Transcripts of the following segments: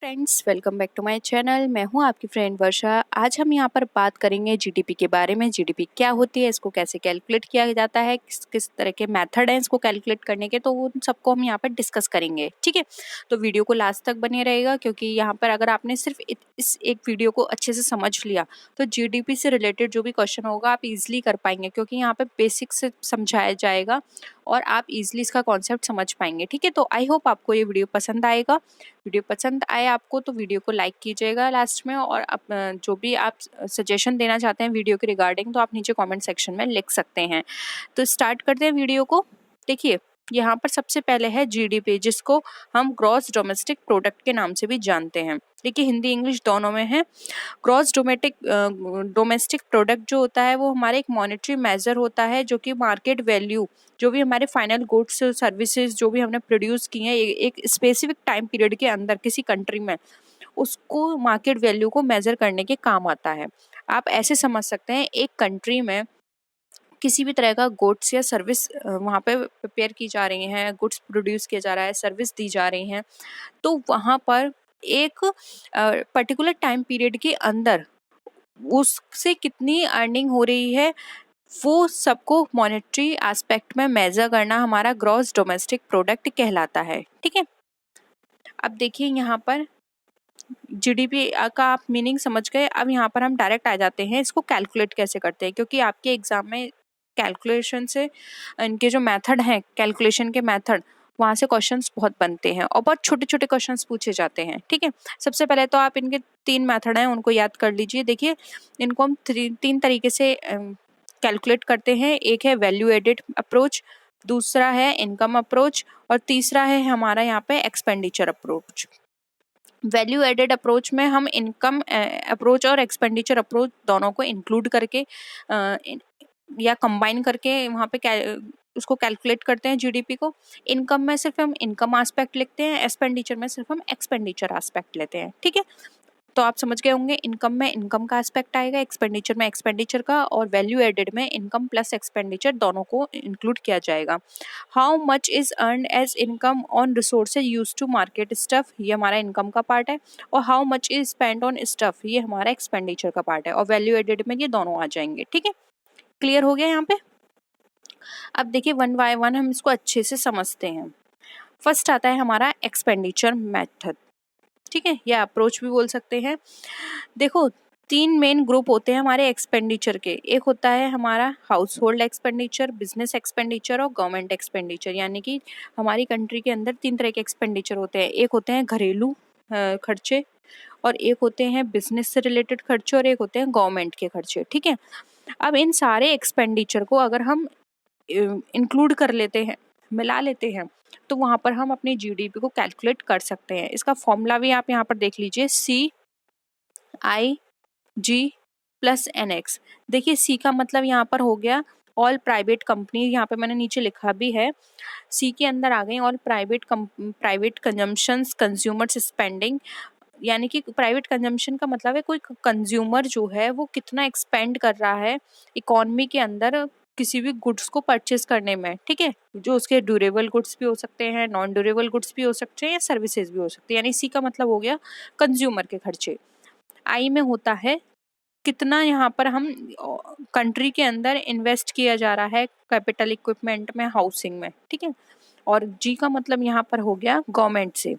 Friends, welcome back to my channel. मैं हूं आपकी फ्रेंड वर्षा। आज हम यहां पर बात करेंगे जीडीपी के बारे में। जीडीपी क्या होती है, इसको कैसे कैलकुलेट किया जाता है, किस किस तरह के मेथड हैं इसको कैलकुलेट करने के, तो उन सबको हम यहां पर डिस्कस करेंगे। ठीक है, तो वीडियो को लास्ट तक बने रहेगा, क्योंकि यहाँ पर अगर आपने सिर्फ इस एक वीडियो को अच्छे से समझ लिया तो जीडीपी से रिलेटेड जो भी क्वेश्चन होगा आप इजिली कर पाएंगे, क्योंकि यहाँ पे बेसिक से समझाया जाएगा और आप इजिली इसका कॉन्सेप्ट समझ पाएंगे। ठीक है, तो आई होप आपको ये वीडियो पसंद आएगा। वीडियो पसंद आए आपको तो वीडियो को लाइक कीजिएगा लास्ट में, और जो भी आप सजेशन देना चाहते हैं वीडियो के रिगार्डिंग तो आप नीचे कमेंट सेक्शन में लिख सकते हैं। तो स्टार्ट करते हैं वीडियो को। देखिए, यहाँ पर सबसे पहले है जीडीपी, जिसको हम ग्रॉस डोमेस्टिक प्रोडक्ट के नाम से भी जानते हैं। देखिए, हिंदी इंग्लिश दोनों में है। ग्रॉस डोमेस्टिक प्रोडक्ट जो होता है वो हमारा एक मॉनेटरी मेजर होता है, जो कि मार्केट वैल्यू जो भी हमारे फाइनल गुड्स सर्विसेज जो भी हमने प्रोड्यूस किए हैं एक स्पेसिफिक टाइम पीरियड के अंदर किसी कंट्री में, उसको मार्केट वैल्यू को मेजर करने के काम आता है। आप ऐसे समझ सकते हैं, एक कंट्री में किसी भी तरह का गुड्स या सर्विस वहाँ पे प्रिपेयर की जा रही हैं, गुड्स प्रोड्यूस किया जा रहा है, सर्विस दी जा रही हैं, तो वहाँ पर एक पर्टिकुलर टाइम पीरियड के अंदर उससे कितनी अर्निंग हो रही है, वो सबको मॉनेटरी एस्पेक्ट में मेजर करना हमारा ग्रॉस डोमेस्टिक प्रोडक्ट कहलाता है। ठीक है, अब देखिए यहाँ पर जीडीपी का आप मीनिंग समझ गए। अब यहाँ पर हम डायरेक्ट आ जाते हैं इसको कैलकुलेट कैसे करते हैं, क्योंकि आपके एग्जाम में कैलकुलेशन से इनके जो मेथड हैं, कैलकुलेशन के मेथड, वहाँ से क्वेश्चंस बहुत बनते हैं और बहुत छोटे छोटे क्वेश्चंस पूछे जाते हैं। ठीक है, सबसे पहले तो आप इनके 3 मेथड हैं उनको याद कर लीजिए। देखिए, इनको हम 3 तरीके से कैलकुलेट करते हैं। एक है वैल्यू एडेड अप्रोच, दूसरा है इनकम अप्रोच, और तीसरा है हमारा यहाँ पे expenditure approach. Value added approach में हम इनकम अप्रोच और एक्सपेंडिचर अप्रोच दोनों को इंक्लूड करके या कंबाइन करके वहाँ पे उसको कैलकुलेट करते हैं जीडीपी को। इनकम में सिर्फ हम इनकम एस्पेक्ट लिखते हैं, एक्सपेंडिचर में सिर्फ हम एक्सपेंडिचर एस्पेक्ट लेते हैं। ठीक है, तो आप समझ गए होंगे, इनकम में इनकम का एस्पेक्ट आएगा, एक्सपेंडिचर में एक्सपेंडिचर का, और वैल्यू एडेड में इनकम प्लस एक्सपेंडिचर दोनों को इंक्लूड किया जाएगा। How much is earn as income on resources use to market stuff, ये हमारा इनकम का पार्ट है, और how much is spend on stuff, ये हमारा एक्सपेंडिचर का पार्ट है, और वैल्यू एडेड में ये दोनों आ जाएंगे। ठीक है, क्लियर हो गया यहाँ पे। अब देखिए, वन बाय वन हम इसको अच्छे से समझते हैं। फर्स्ट आता है हमारा एक्सपेंडिचर मेथड। ठीक है, या अप्रोच भी बोल सकते हैं। देखो, 3 मेन ग्रुप होते हैं हमारे एक्सपेंडिचर के। एक होता है हमारा house hold expenditure, business expenditure और गवर्नमेंट एक्सपेंडिचर। यानी कि हमारी कंट्री के अंदर 3 तरह के एक्सपेंडिचर होते हैं। एक होते हैं घरेलू खर्चे, और एक होते हैं बिजनेस से रिलेटेड खर्चे, और एक होते हैं गवर्नमेंट के खर्चे। ठीक है, अब इन सारे एक्सपेंडिचर को अगर हम इंक्लूड कर लेते हैं, मिला लेते हैं, तो वहाँ पर हम अपनी जीडीपी को कैलकुलेट कर सकते हैं। इसका फॉर्मूला भी आप यहाँ पर देख लीजिए, CIG प्लस NX। देखिए, C का मतलब यहाँ पर हो गया ऑल प्राइवेट कंपनी, यहाँ पे मैंने नीचे लिखा भी है। C के अंदर आ गई all private consumptions, consumers spending. यानी कि प्राइवेट कंजम्पशन का मतलब है कोई कंज्यूमर जो है वो कितना एक्सपेंड कर रहा है इकोनॉमी के अंदर किसी भी गुड्स को परचेज करने में। ठीक है, जो उसके ड्यूरेबल गुड्स भी हो सकते हैं, नॉन ड्यूरेबल गुड्स भी हो सकते हैं, या सर्विसेज भी हो सकती है। यानी सी का मतलब हो गया कंज्यूमर के खर्चे। आई में होता है कितना यहाँ पर हम कंट्री के अंदर इन्वेस्ट किया जा रहा है कैपिटल इक्विपमेंट में, हाउसिंग में। ठीक है, और जी का मतलब यहाँ पर हो गया गवर्नमेंट से,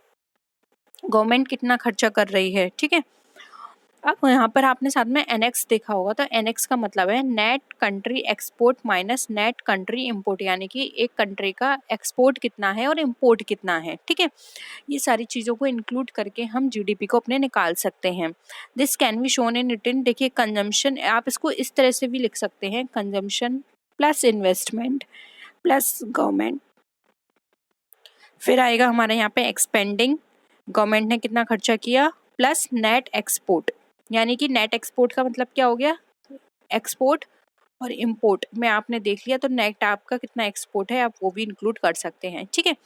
गवर्नमेंट कितना खर्चा कर रही है। ठीक है, अब यहाँ पर आपने साथ में NX देखा होगा, तो NX का मतलब है net country export minus net country import. यानी कि एक कंट्री का एक्सपोर्ट कितना है और इंपोर्ट कितना है। ठीक है, ये सारी चीज़ों को इंक्लूड करके हम जीडीपी को अपने निकाल सकते हैं। This can be shown in written. देखिए, कंजम्पशन आप इसको इस तरह से भी लिख सकते हैं, consumption plus investment plus government. फिर आएगा हमारे यहाँ पे एक्सपेंडिंग, गवर्नमेंट ने कितना खर्चा किया, प्लस नेट एक्सपोर्ट। यानी कि नेट एक्सपोर्ट का मतलब क्या हो गया, एक्सपोर्ट और इंपोर्ट में आपने देख लिया, तो नेट आपका कितना एक्सपोर्ट है आप वो भी इंक्लूड कर सकते हैं। ठीक है,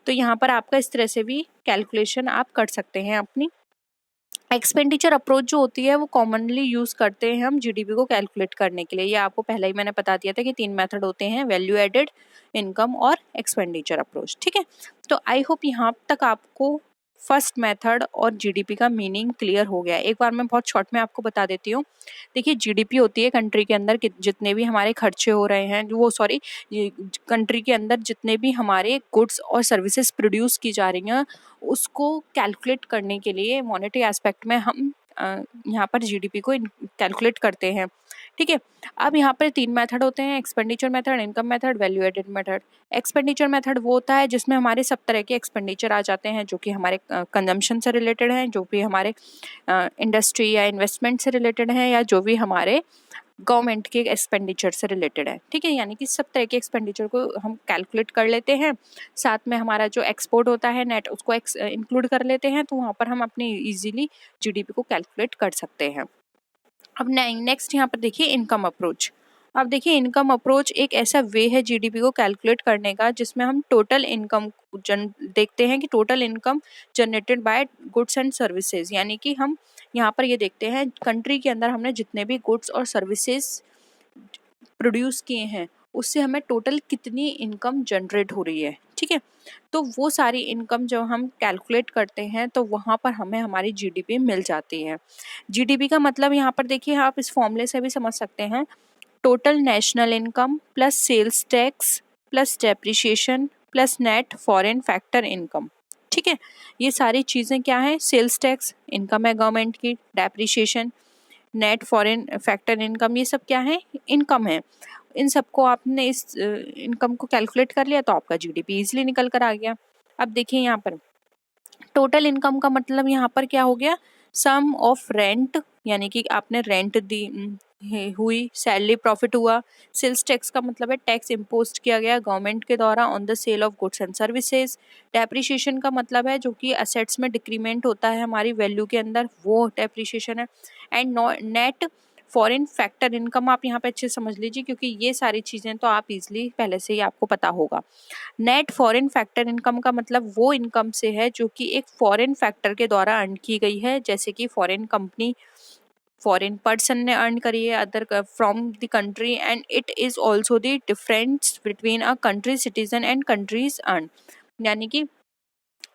तो यहाँ पर आपका इस तरह से भी कैलकुलेशन आप कर सकते हैं अपनी। एक्सपेंडिचर अप्रोच जो होती है वो कॉमनली यूज करते हैं हम जीडीपी को कैलकुलेट करने के लिए। ये आपको पहले ही मैंने बता दिया था कि 3 मेथड होते हैं, वैल्यू एडेड, इनकम और एक्सपेंडिचर अप्रोच। ठीक है, तो आई होप यहाँ तक आपको फर्स्ट मेथड और जीडीपी का मीनिंग क्लियर हो गया। एक बार मैं बहुत शॉर्ट में आपको बता देती हूँ। देखिए, जीडीपी होती है कंट्री के अंदर जितने भी हमारे खर्चे हो रहे हैं, वो सॉरी कंट्री के अंदर जितने भी हमारे गुड्स और सर्विसेज प्रोड्यूस की जा रही हैं, उसको कैलकुलेट करने के लिए मॉनेटरी एस्पेक्ट में हम यहाँ पर जीडीपी को कैलकुलेट करते हैं। ठीक है, अब यहाँ पर 3 मेथड होते हैं, expenditure method, income method, value added method. Expenditure method वो होता है जिसमें हमारे सब तरह के एक्सपेंडिचर आ जाते हैं, जो कि हमारे कंजम्पशन से रिलेटेड हैं, जो भी हमारे इंडस्ट्री या इन्वेस्टमेंट से रिलेटेड हैं, या जो भी हमारे गवर्नमेंट के एक्सपेंडिचर से रिलेटेड है। ठीक है, यानी कि सब तरह के एक्सपेंडिचर को हम कैलकुलेट कर लेते हैं। साथ में हमारा जो एक्सपोर्ट होता है नेट, उसको इंक्लूड कर लेते हैं, तो वहाँ पर हम अपनी इजीली जीडीपी को कैलकुलेट कर सकते हैं। अब नेक्स्ट यहाँ पर देखिए इनकम अप्रोच। अब देखिए, इनकम अप्रोच एक ऐसा वे है जीडीपी को कैलकुलेट करने का जिसमें हम टोटल इनकम देखते हैं कि total income generated by goods and services, यानी कि हम यहाँ पर ये देखते हैं कंट्री के अंदर हमने जितने भी गुड्स और सर्विसेज प्रोड्यूस किए हैं, उससे हमें टोटल कितनी इनकम जनरेट हो रही है। ठीक है, तो वो सारी इनकम जब हम कैलकुलेट करते हैं तो वहाँ पर हमें हमारी जीडीपी मिल जाती है। जीडीपी का मतलब यहाँ पर देखिए, आप इस फॉर्मूले से भी समझ सकते हैं, total national income plus sales tax plus depreciation plus net foreign factor income. ठीक है, ये सारी चीज़ें क्या है, सेल्स टैक्स इनकम है गवर्नमेंट की, depreciation, net foreign factor income, ये सब क्या है, इनकम है। इन सबको आपने इस इनकम को कैलकुलेट कर लिया तो आपका जीडीपी इजीली निकल कर आ गया। अब देखिए यहाँ पर टोटल इनकम का मतलब यहाँ पर क्या हो गया, सम ऑफ रेंट, यानी कि आपने रेंट दी हुई, सैलरी प्रॉफिट हुआ। सेल्स टैक्स का मतलब है टैक्स इम्पोज किया गया गवर्नमेंट के द्वारा on the sale of goods and services. Depreciation का मतलब है जो कि असेट्स में डिक्रीमेंट होता है हमारी वैल्यू के अंदर, वो डेप्रिसिएशन है। And net foreign factor income आप यहाँ पे अच्छे समझ लीजिए, क्योंकि ये सारी चीज़ें तो आप इजीली पहले से ही आपको पता होगा। नेट फॉरेन फैक्टर इनकम का मतलब वो इनकम से है जो कि एक फॉरेन फैक्टर के द्वारा अर्न की गई है, जैसे कि फॉरेन कंपनी, फॉरेन पर्सन ने अर्न करी है other from the country, and it is also the difference between a country citizen and countries earn. यानी कि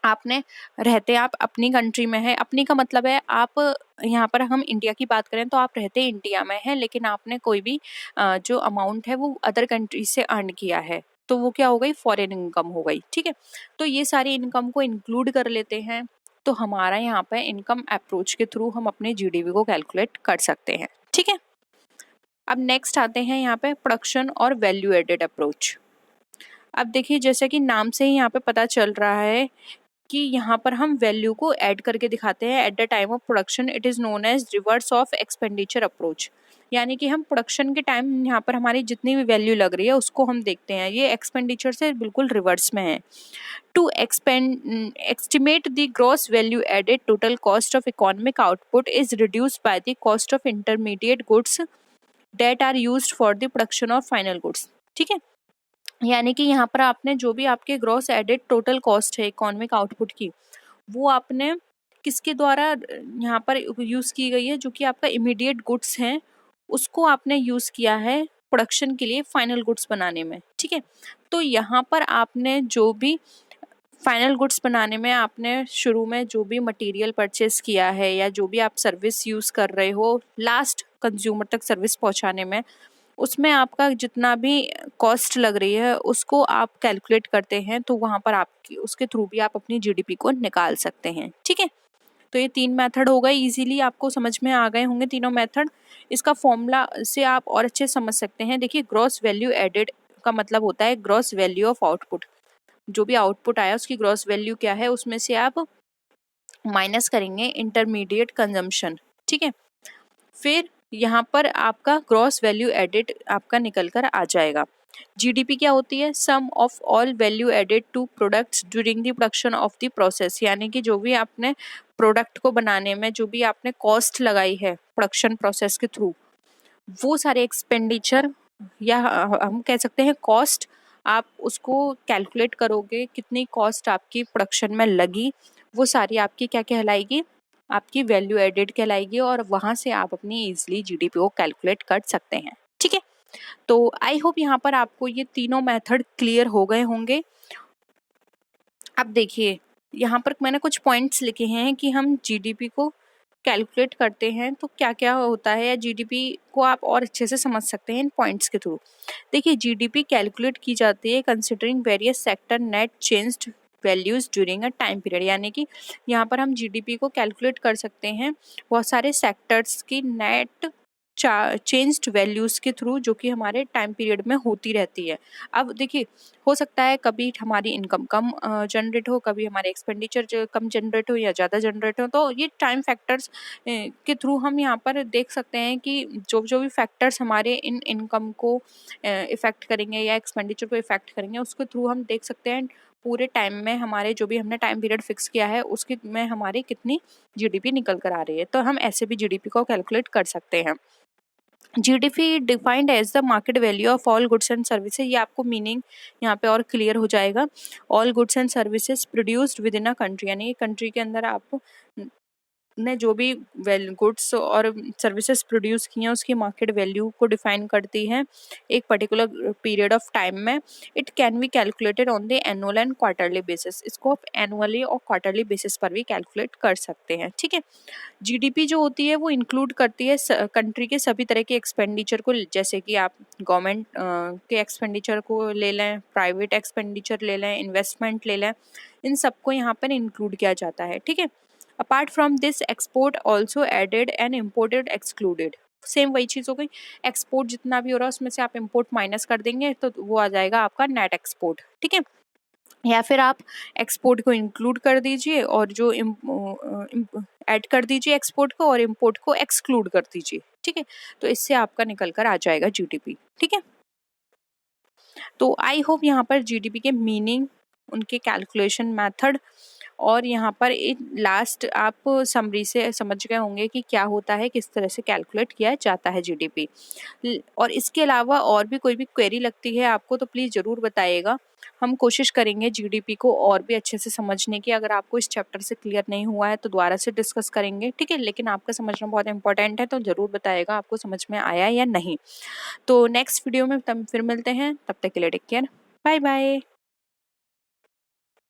आपने रहते आप अपनी कंट्री में है, अपनी का मतलब है आप, यहाँ पर हम इंडिया की बात करें तो आप रहते इंडिया में हैं, लेकिन आपने कोई भी जो अमाउंट है वो अदर कंट्री से अर्न किया है, तो वो क्या हो गई, फॉरेन इनकम हो गई। ठीक है, तो ये सारी इनकम को इंक्लूड कर लेते हैं, तो हमारा यहाँ पे इनकम अप्रोच के थ्रू हम अपने जीडीपी को कैलकुलेट कर सकते हैं। ठीक है, अब नेक्स्ट आते हैं यहाँ पे प्रोडक्शन और वैल्यू एडेड अप्रोच। अब देखिए, जैसे कि नाम से ही यहाँ पे पता चल रहा है कि यहाँ पर हम वैल्यू को ऐड करके दिखाते हैं। At the time of production it is known as reverse of expenditure approach, यानी कि हम प्रोडक्शन के टाइम यहाँ पर हमारी जितनी भी वैल्यू लग रही है उसको हम देखते हैं, ये एक्सपेंडिचर से बिल्कुल रिवर्स में है। To estimate the gross value added, total cost of economic output is reduced by the cost of intermediate goods that are used for the production of final goods। ठीक है, यानी कि यहाँ पर आपने जो भी आपके ग्रॉस एडेड टोटल कॉस्ट है इकोनॉमिक आउटपुट की, वो आपने किसके द्वारा यहाँ पर यूज़ की गई है, जो कि आपका इमीडिएट गुड्स हैं, उसको आपने यूज़ किया है प्रोडक्शन के लिए फाइनल गुड्स बनाने में। ठीक है, तो यहाँ पर आपने जो भी फाइनल गुड्स बनाने में आपने शुरू में जो भी मटेरियल परचेस किया है या जो भी आप सर्विस यूज़ कर रहे हो लास्ट कंज्यूमर तक सर्विस पहुँचाने में, उसमें आपका जितना भी कॉस्ट लग रही है उसको आप कैलकुलेट करते हैं, तो वहाँ पर आपकी उसके थ्रू भी आप अपनी जीडीपी को निकाल सकते हैं। ठीक है, तो ये 3 मेथड हो गए, इजीली आपको समझ में आ गए होंगे तीनों मेथड। इसका फॉर्मूला से आप और अच्छे समझ सकते हैं। देखिए, ग्रॉस वैल्यू एडेड का मतलब होता है ग्रॉस वैल्यू ऑफ आउटपुट, जो भी आउटपुट आया उसकी ग्रॉस वैल्यू क्या है, उसमें से आप माइनस करेंगे इंटरमीडिएट कंजम्पशन। ठीक है, फिर यहाँ पर आपका ग्रॉस वैल्यू एडेड आपका निकल कर आ जाएगा। जीडीपी क्या होती है, sum of all value added to products during the production of the process, यानी कि जो भी आपने प्रोडक्ट को बनाने में जो भी आपने कॉस्ट लगाई है प्रोडक्शन प्रोसेस के थ्रू, वो सारे एक्सपेंडिचर या हम कह सकते हैं कॉस्ट, आप उसको कैलकुलेट करोगे कितनी कॉस्ट आपकी प्रोडक्शन में लगी, वो सारी आपकी क्या कहलाएगी, आपकी वैल्यू एडेड कहलाएगी, और वहाँ से आप अपनी इजीली जीडीपी को कैलकुलेट कर सकते हैं। ठीक है, तो आई होप यहाँ पर आपको ये तीनों मेथड क्लियर हो गए होंगे। अब देखिए, यहाँ पर मैंने कुछ पॉइंट्स लिखे हैं कि हम जीडीपी को कैलकुलेट करते हैं तो क्या क्या होता है, या जीडीपी को आप और अच्छे से समझ सकते हैं इन पॉइंट्स के थ्रू। देखिए, जीडीपी कैलकुलेट की जाती है considering various sector net changed values during a time period, यानी कि यहाँ पर हम जीडीपी को कैलकुलेट कर सकते हैं बहुत सारे सेक्टर्स की नेट चेंज्ड वैल्यूज के थ्रू, जो कि हमारे टाइम पीरियड में होती रहती है। अब देखिए, हो सकता है कभी हमारी इनकम कम जनरेट हो, कभी हमारे एक्सपेंडिचर कम जनरेट हो या ज़्यादा जनरेट हो, तो ये टाइम फैक्टर्स के थ्रू हम यहाँ पर देख सकते हैं कि जो जो भी फैक्टर्स हमारे इन इनकम को इफ़ेक्ट करेंगे या एक्सपेंडिचर को इफ़ेक्ट करेंगे, उसके थ्रू हम देख सकते हैं पूरे टाइम में हमारे जो भी हमने टाइम पीरियड फिक्स किया है उसके में हमारी कितनी जीडीपी निकल कर आ रही है। तो हम ऐसे भी जीडीपी को कैलकुलेट कर सकते हैं। GDP defined as the market value of all goods and services, ये आपको मीनिंग यहाँ पे और क्लियर हो जाएगा। All goods and services produced within a country, यानी कंट्री के अंदर आप ने जो भी गुड्स और सर्विसेज प्रोड्यूस की हैं उसकी मार्केट वैल्यू को डिफाइन करती है एक पर्टिकुलर पीरियड ऑफ टाइम में। It can be calculated on the annual and quarterly basis, इसको आप एनुअली और क्वार्टरली बेसिस पर भी कैलकुलेट कर सकते हैं। ठीक है, जीडीपी जो होती है वो इंक्लूड करती है कंट्री के सभी तरह के एक्सपेंडिचर को, जैसे कि आप गवर्नमेंट के एक्सपेंडिचर को ले लें, प्राइवेट एक्सपेंडिचर ले लें, इन्वेस्टमेंट ले लें, इन सबको यहाँ पर इंक्लूड किया जाता है। ठीक है, apart from this export also added and imported excluded, same वही चीज़ हो गई। एक्सपोर्ट जितना भी हो रहा है उसमें से आप इम्पोर्ट माइनस कर देंगे तो वो आ जाएगा आपका नेट एक्सपोर्ट। ठीक है, या फिर आप एक्सपोर्ट को इंक्लूड कर दीजिए और जो ऐड कर दीजिए एक्सपोर्ट को, और इम्पोर्ट को एक्सक्लूड कर दीजिए। ठीक है, तो इससे आपका निकल कर आ जाएगा जीडीपी। ठीक है, तो आई होप यहाँ पर जीडीपी के मीनिंग, उनके कैलकुलेशन मेथड और यहाँ पर एक लास्ट आप समरी से समझ गए होंगे कि क्या होता है, किस तरह से कैलकुलेट किया जाता है जीडीपी। और इसके अलावा और भी कोई भी क्वेरी लगती है आपको तो प्लीज़ ज़रूर बताइएगा। हम कोशिश करेंगे जीडीपी को और भी अच्छे से समझने की। अगर आपको इस चैप्टर से क्लियर नहीं हुआ है तो दोबारा से डिस्कस करेंगे। ठीक है, लेकिन आपका समझना बहुत इंपॉर्टेंट है, तो ज़रूर बताइएगा आपको समझ में आया या नहीं। तो नेक्स्ट वीडियो में फिर मिलते हैं, तब तक के लिए टेक केयर, बाय बाय।